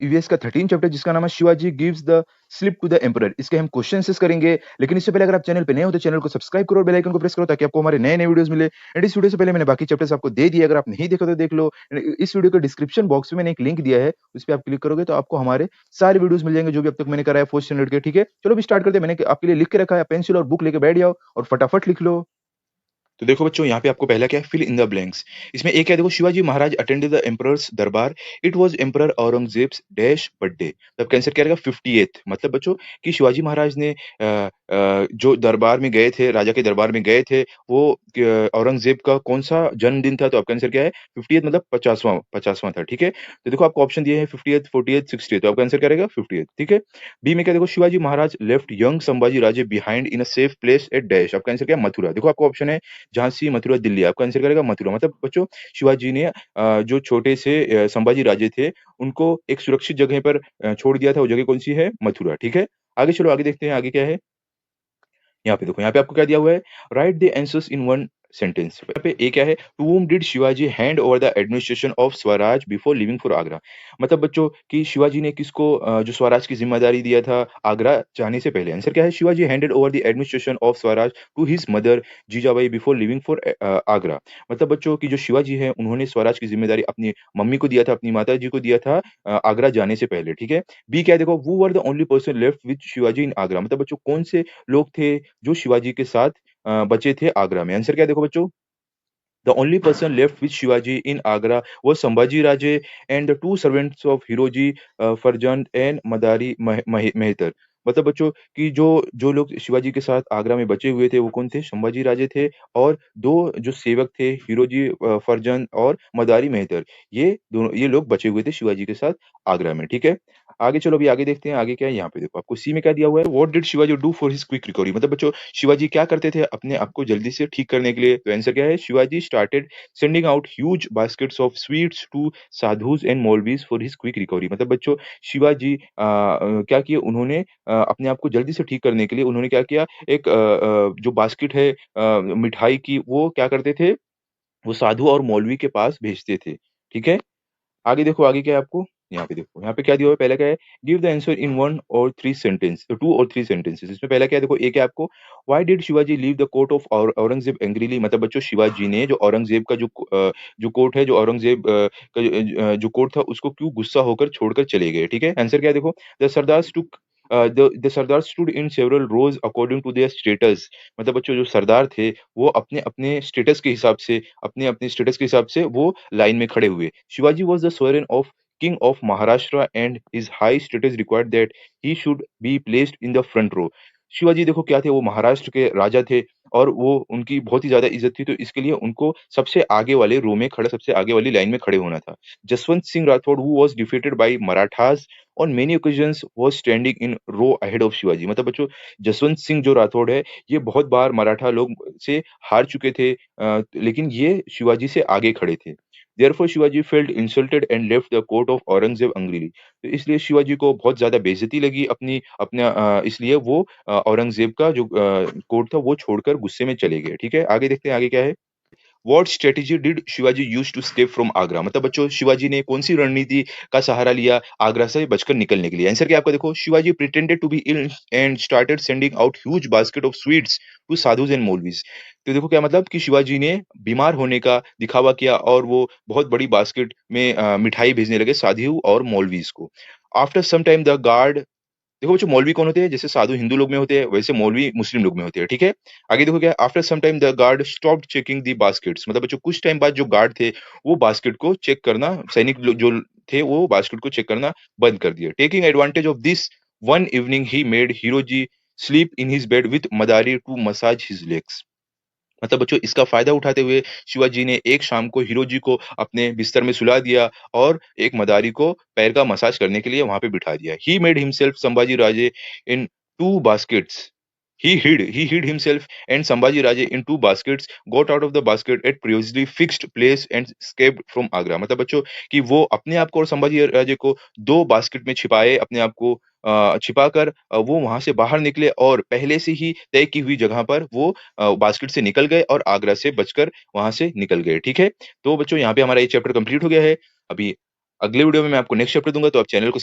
EVS का 13 chapter जिसका नाम है Shivaji gives the slip to the emperor. इसके हम क्वेश्चन आंसर्स करेंगे। लेकिन इससे पहले अगर आप चैनल पे नए हो तो चैनल को सब्सक्राइब करो और बेल आइकन को प्रेस करो ताकि आपको हमारे नए-नए वीडियोस मिले। एंड इस वीडियो से पहले मैंने बाकी चैप्टर्स आपको दे दिए, अगर आप नहीं देखा तो देख लो। इस वीडियो के डिस्क्रिप्शन बॉक्स में मैंने एक लिंक दिया है, उस पे आप क्लिक करोगे तो आपको हमारे सारे वीडियोस मिल जाएँगे जो भी अब तक मैंने कराया है 4th स्टैंडर्ड के, ठीक है? चलो अभी स्टार्ट करते हैं। मैंने आपके लिए लिख के रखा है, पेंसिल और बुक लेके बैठ जाओ और फटाफट लिख लो। तो देखो बच्चों यहाँ पे आपको पहला क्या है, फिल इन द ब्लैंक्स। इसमें एक है, देखो शिवाजी महाराज अटेंडेड द एम्परर्स दरबार, it was emperor Aurangzeb's dash birthday. तो आपका आंसर क्या रहेगा, 50th। मतलब बच्चों कि शिवाजी महाराज ने जो दरबार में गए थे, राजा के दरबार में गए थे, वो औरंगजेब का कौन सा जन्मदिन था। तो आपका आंसर क्या है, 50th, मतलब 50वां था, ठीक है। तो देखो आपको ऑप्शन दिए हैं 50th, 40th, 60th। तो आपका आंसर क्या रहेगा, 50th, ठीक है। बी में क्या, देखो Shivaji Maharaj left young Sambhaji Raje behind in a safe place at dash. आपका आंसर क्या है, मथुरा। देखो आपको ऑप्शन है झांसी, मथुरा, दिल्ली। आपका आंसर करेगा मथुरा। मतलब बच्चों शिवाजी ने जो छोटे से संभाजी राजे थे, उनको एक सुरक्षित जगह पर छोड़ दिया था। वो जगह कौन-सी है, मथुरा, ठीक है। आगे चलो, आगे देखते हैं आगे क्या है। यहाँ पे देखो, यहाँ पे आपको क्या दिया हुआ है, write the answers in one sentence. यहाँ पे ए क्या है, to whom did Shivaji hand over the administration of Swaraj before leaving for Agra. मतलब बच्चों कि शिवाजी ने किसको जो स्वराज की जिम्मेदारी दिया था आगरा जाने से पहले। आंसर क्या है, Shivaji handed over the administration of Swaraj to his mother Jijabai before leaving for Agra. मतलब बच्चों की जो शिवाजी है, उन्होंने स्वराज की जिम्मेदारी अपनी मम्मी को दिया था, अपनी माताजी को दिया था आगरा जाने से पहले, ठीक है। बी क्या है, देखो who were the only person left with Shivaji in Agra. मतलब बच्चों कौन से लोग थे जो शिवाजी के साथ बचे थे आगरा में। आंसर क्या है, देखो बच्चों, the only person left with Shivaji in Agra was Sambhaji Raje and the two servants of Hiroji Farzand and Madari Mehtar. मतलब बच्चों कि जो जो लोग शिवाजी के साथ आगरा में बचे हुए थे वो कौन थे, संभाजी राजे थे। और दो जो सेवक थे, हिरोजी फरजंद और मदारी मेहतर, ये दोनों, ये लोग बचे हुए थे शिवाजी के साथ आगरा में, ठीक है। आगे चलो, अभी आगे देखते हैं आगे क्या है। यहाँ पे देखो आपको सी में क्या दिया हुआ है, what did Shivaji do for his quick recovery. मतलब बच्चों शिवाजी क्या करते थे अपने आप को जल्दी से ठीक करने के लिए। तो आंसर क्या है, Shivaji started sending out huge baskets of sweets to sadhus and maulvis for his quick recovery. मतलब बच्चों शिवाजी क्या किए, उन्होंने अपने आप को जल्दी से ठीक करने के लिए उन्होंने क्या किया, एक जो बास्केट है मिठाई की, वो क्या करते थे, वो साधु और मौलवी के पास भेजते थे, ठीक है। आगे देखो, आगे क्या है आपको, यहाँ पे देखो, यहाँ पे क्या दिया हुआ है, पहला क्या है, गिव द आंसर इन 1 और 3 सेंटेंस, 2 और 3 सेंटेंसेस। इसमें पहला क्या है, देखो एक है आपको, why did Shivaji leave the court of Aurangzeb angrily. मतलब बच्चों शिवाजी ने जो औरंगजेब का जो कोर्ट है, जो औरंगजेब का जो कोर्ट था, उसको क्यों गुस्सा होकर छोड़कर चले गए, ठीक है। आंसर क्या है, देखो the sardars took the sardar stood in several rows according to their status. मतलब बच्चों जो सरदार थे, वो अपने-अपने स्टेटस के हिसाब से, अपने-अपने स्टेटस के हिसाब से वो लाइन में खड़े हुए। Shivaji was the sovereign of king of Maharashtra and his high status required that he should be placed in the front row। Shivaji देखो क्या थे, वो महाराष्ट्र के राजा थे और वो उनकी बहुत ही ज़्यादा इज़्ज़त थी, तो इसके लिए उनको सबसे आगे वाले रो में खड़ा, सबसे आगे वाली लाइन में खड़े होना था। Jaswant Singh Rathore who was defeated by Marathas on many occasions was standing in row ahead of Shivaji. मतलब बच्चों जसवंत सिंह जो राठौड़ है, ये बहुत बार मराठा लोग से हार चुके थे, लेकिन ये शिवाजी से आगे खड़े थे। Therefore Shivaji felt insulted and left the court of Aurangzeb अंग्रेली। तो इसलिए शिवाजी को बहुत ज़्यादा बेइज्जती लगी अपने इसलिए वो औरंगजेब का जो कोर्ट था वो छोड़कर गुस्से में चले गए। ठीक है? आगे देखते हैं आगे क्या है? What strategy did Shivaji use to escape from Agra? मतलब बच्चों शिवाजी ने कौन-सी रणनीति का सहारा लिया आगरा से बचकर निकलने के लिए? आंसर क्या है आपका, देखो Shivaji pretended to be ill and started sending out huge basket of sweets to sadhus and maulvis. तो देखो क्या मतलब कि शिवाजी ने बीमार होने का दिखावा किया और वो बहुत बड़ी बास्केट में मिठाई भेजने लगे साधु और मौलवीज को। After some time the guard, देखो बच्चों मौलवी कौन होते हैं? जैसे साधु हिंदू लोग में होते हैं, वैसे मौलवी मुस्लिम लोग में होते हैं, ठीक है? आगे देखो क्या है? After some time the guard stopped checking the baskets. मतलब बच्चों कुछ टाइम बाद जो गार्ड थे, वो बास्केट को चेक करना, सैनिक लोग जो थे वो बास्केट को चेक करना बंद कर दिया। Taking advantage of this one evening he made Hiroji sleep in his bed with Madari to massage his legs. मतलब बच्चों इसका फ़ायदा उठाते हुए शिवाजी ने एक शाम को हीरोजी को अपने बिस्तर में सुला दिया और एक मदारी को पैर का मसाज करने के लिए वहाँ पे बिठा दिया। He made himself Sambhaji Raje in 2 baskets। He hid himself and Sambhaji Raje in 2 baskets, got out of the basket at previously fixed place and escaped from Agra। मतलब बच्चों कि वो अपने आप को और संभाजी राजे को 2 बास्केट में छिपाए, अपने आप को छिपाकर वो वहाँ से बाहर निकले और पहले से ही तय की हुई जगह पर वो बास्केट से निकल गए और आगरा से बचकर वहाँ से निकल गए, ठीक है? तो बच्चों यहाँ पे हमारा ये चैप्टर कंप्लीट हो गया है। अभी अगले वीडियो में मैं आपको नेक्स्ट चैप्टर दूँगा, तो आप चैनल को